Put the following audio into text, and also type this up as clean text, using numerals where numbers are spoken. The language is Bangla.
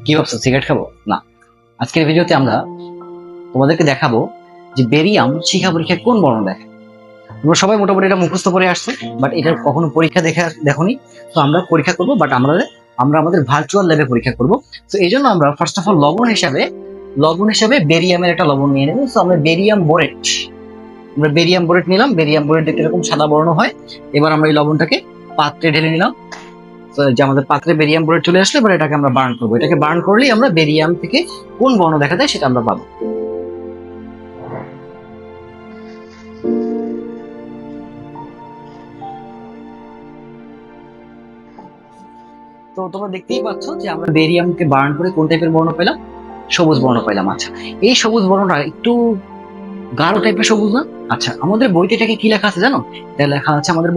কি ভাবছো, সিগারেট খাবো? না, আজকের ভিডিওতে আমরা তোমাদেরকে দেখাবো যে বেরিয়াম শিখা পরীক্ষায় কোন বর্ণ দেখে। তোমরা সবাই মোটামুটি এটা মুখস্থ করে আসছো, বাট এটার কখনো পরীক্ষা দেখোনি। তো আমরা পরীক্ষা করবো, বাট আমরা আমাদের ভার্চুয়াল ল্যাবে পরীক্ষা করবো। তো এই জন্য আমরা ফার্স্ট অফ অল লবণ হিসাবে বেরিয়ামের একটা লবণ নিয়ে নেবো। তো আমরা বেরিয়াম বোরেট নিলাম। বেরিয়াম বোরেট দেখতে এরকম সাদা বর্ণ হয়। এবার আমরা এই লবণটাকে পাত্রে ঢেলে নিলাম। তো যে আমাদের পাত্রে বেরিয়াম বোরেট চলে আসলে এবার এটাকে আমরা বার্ন করবো। এটাকে বার্ন করলেই আমরা বেরিয়াম থেকে কোন বর্ণ দেখা যায় সেটা আমরা পাবো। তো তোমরা দেখতেই পাচ্ছ যে আমরা বেরিয়ামকে বার্ন করে কোন টাইপের বর্ণ পেলাম? সবুজ বর্ণ পেলাম। আচ্ছা, এই সবুজ বর্ণটা একটু গাঢ় টাইপের সবুজ না? আচ্ছা, আমাদের বইতে এটাকে কি লেখা আছে জানো? এটা লেখা আছে আমাদের